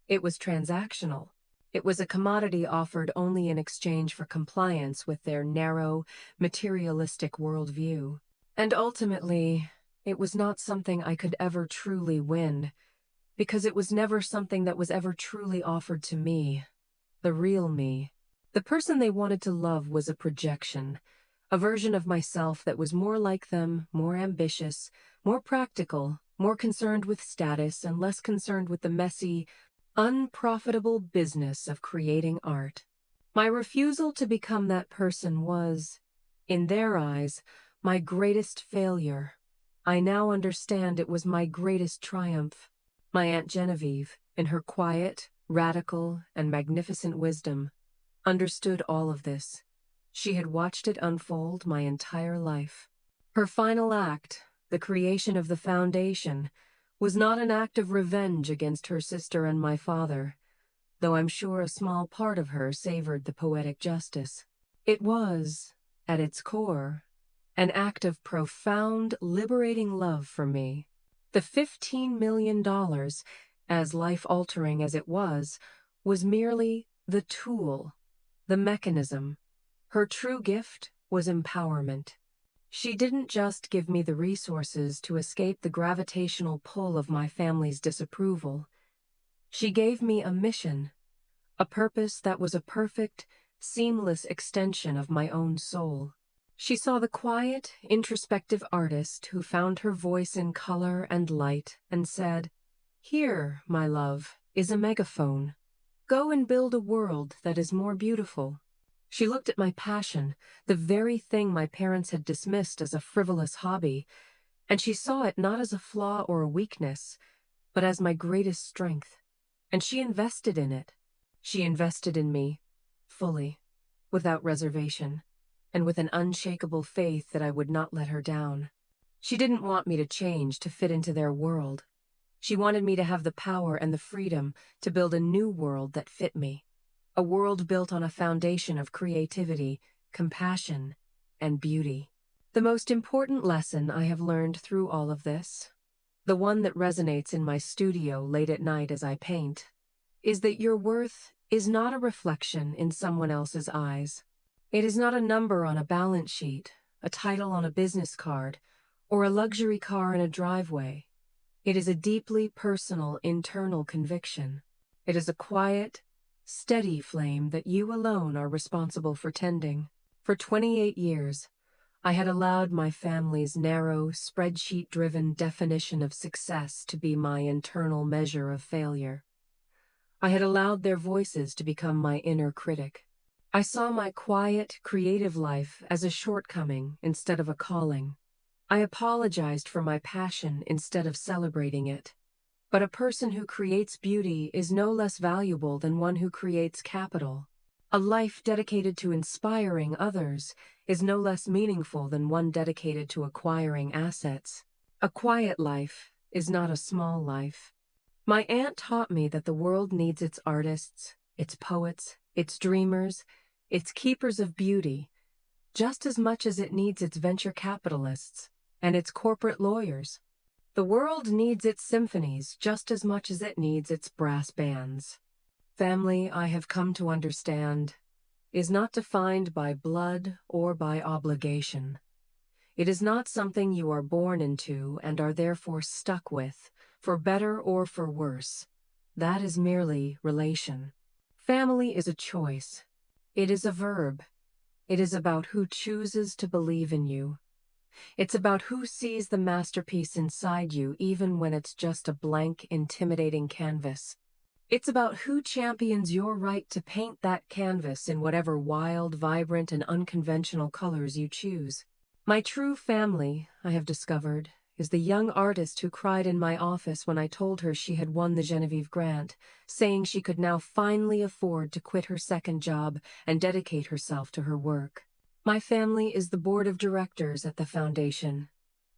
It was transactional. It was a commodity offered only in exchange for compliance with their narrow, materialistic worldview. And ultimately, it was not something I could ever truly win, because it was never something that was ever truly offered to me, the real me. The person they wanted to love was a projection, a version of myself that was more like them, more ambitious, more practical, more concerned with status, and less concerned with the messy, unprofitable business of creating art. My refusal to become that person was, in their eyes, my greatest failure. I now understand it was my greatest triumph. My Aunt Genevieve, in her quiet, radical, and magnificent wisdom, understood all of this. She had watched it unfold my entire life. Her final act, the creation of the foundation, was not an act of revenge against her sister and my father, though I'm sure a small part of her savored the poetic justice. It was, at its core, an act of profound, liberating love for me. The $15 million, as life-altering as it was merely the tool, the mechanism. Her true gift was empowerment. She didn't just give me the resources to escape the gravitational pull of my family's disapproval. She gave me a mission, a purpose that was a perfect, seamless extension of my own soul. She saw the quiet, introspective artist who found her voice in color and light and said, "Here, my love, is a megaphone. Go and build a world that is more beautiful." She looked at my passion, the very thing my parents had dismissed as a frivolous hobby, and she saw it not as a flaw or a weakness, but as my greatest strength. And she invested in it. She invested in me, fully, without reservation, and with an unshakable faith that I would not let her down. She didn't want me to change to fit into their world. She wanted me to have the power and the freedom to build a new world that fit me. A world built on a foundation of creativity, compassion, and beauty. The most important lesson I have learned through all of this, the one that resonates in my studio late at night as I paint, is that your worth is not a reflection in someone else's eyes. It is not a number on a balance sheet, a title on a business card, or a luxury car in a driveway. It is a deeply personal internal conviction. It is a quiet, steady flame that you alone are responsible for tending. For 28 years, I had allowed my family's narrow, spreadsheet-driven definition of success to be my internal measure of failure. I had allowed their voices to become my inner critic. I saw my quiet, creative life as a shortcoming instead of a calling. I apologized for my passion instead of celebrating it. But a person who creates beauty is no less valuable than one who creates capital. A life dedicated to inspiring others is no less meaningful than one dedicated to acquiring assets. A quiet life is not a small life. My aunt taught me that the world needs its artists, its poets, its dreamers, its keepers of beauty, just as much as it needs its venture capitalists and its corporate lawyers. The world needs its symphonies just as much as it needs its brass bands. Family, I have come to understand, is not defined by blood or by obligation. It is not something you are born into and are therefore stuck with, for better or for worse. That is merely relation. Family is a choice. It is a verb. It is about who chooses to believe in you. It's about who sees the masterpiece inside you even when it's just a blank, intimidating canvas. It's about who champions your right to paint that canvas in whatever wild, vibrant, and unconventional colors you choose. My true family, I have discovered, is the young artist who cried in my office when I told her she had won the Genevieve grant, saying she could now finally afford to quit her second job and dedicate herself to her work. My family is the board of directors at the foundation,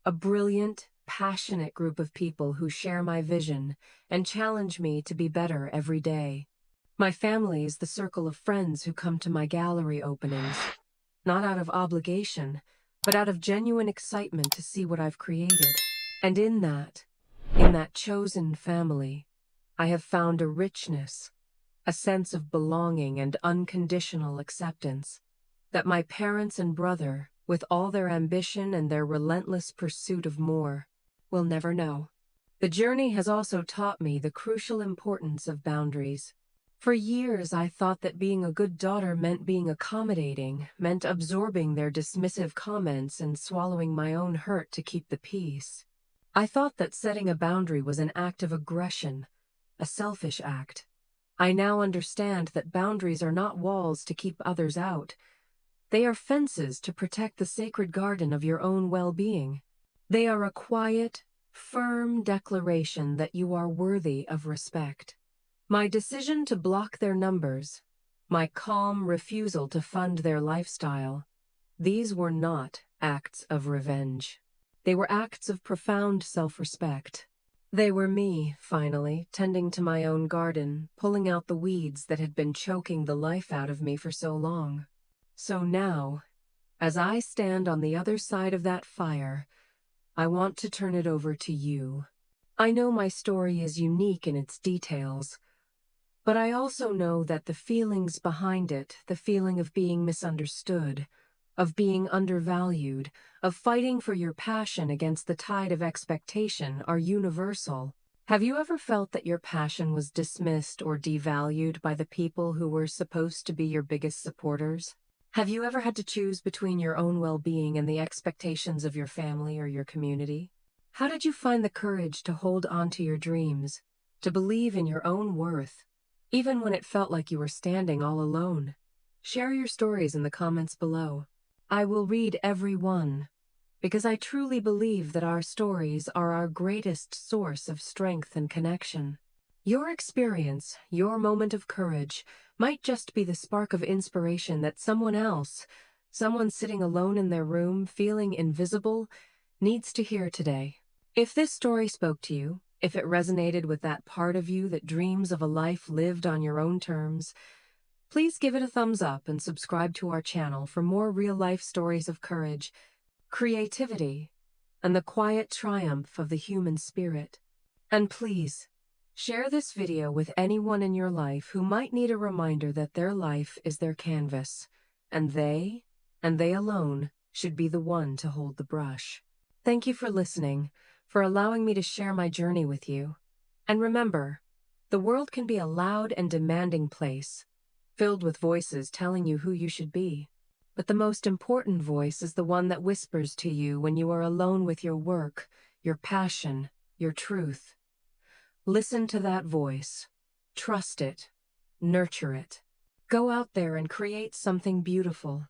a brilliant, passionate group of people who share my vision and challenge me to be better every day. My family is the circle of friends who come to my gallery openings, not out of obligation, but out of genuine excitement to see what I've created. And in that chosen family, I have found a richness, a sense of belonging and unconditional acceptance that my parents and brother, with all their ambition and their relentless pursuit of more, will never know. The journey has also taught me the crucial importance of boundaries. For years, I thought that being a good daughter meant being accommodating, meant absorbing their dismissive comments and swallowing my own hurt to keep the peace. I thought that setting a boundary was an act of aggression, a selfish act. I now understand that boundaries are not walls to keep others out. They are fences to protect the sacred garden of your own well-being. They are a quiet, firm declaration that you are worthy of respect. My decision to block their numbers, my calm refusal to fund their lifestyle, these were not acts of revenge. They were acts of profound self-respect. They were me, finally, tending to my own garden, pulling out the weeds that had been choking the life out of me for so long. So now, as I stand on the other side of that fire, I want to turn it over to you. I know my story is unique in its details, but I also know that the feelings behind it, the feeling of being misunderstood, of being undervalued, of fighting for your passion against the tide of expectation, are universal. Have you ever felt that your passion was dismissed or devalued by the people who were supposed to be your biggest supporters? Have you ever had to choose between your own well-being and the expectations of your family or your community? How did you find the courage to hold on to your dreams, to believe in your own worth, even when it felt like you were standing all alone? Share your stories in the comments below. I will read every one, because I truly believe that our stories are our greatest source of strength and connection. Your experience, your moment of courage, might just be the spark of inspiration that someone sitting alone in their room, feeling invisible, needs to hear today. If this story spoke to you, if it resonated with that part of you that dreams of a life lived on your own terms, please give it a thumbs up and subscribe to our channel for more real-life stories of courage, creativity, and the quiet triumph of the human spirit. And please, share this video with anyone in your life who might need a reminder that their life is their canvas, and they alone, should be the one to hold the brush. Thank you for listening, for allowing me to share my journey with you. And remember, the world can be a loud and demanding place, filled with voices telling you who you should be. But the most important voice is the one that whispers to you when you are alone with your work, your passion, your truth. Listen to that voice. Trust it. Nurture it. Go out there and create something beautiful.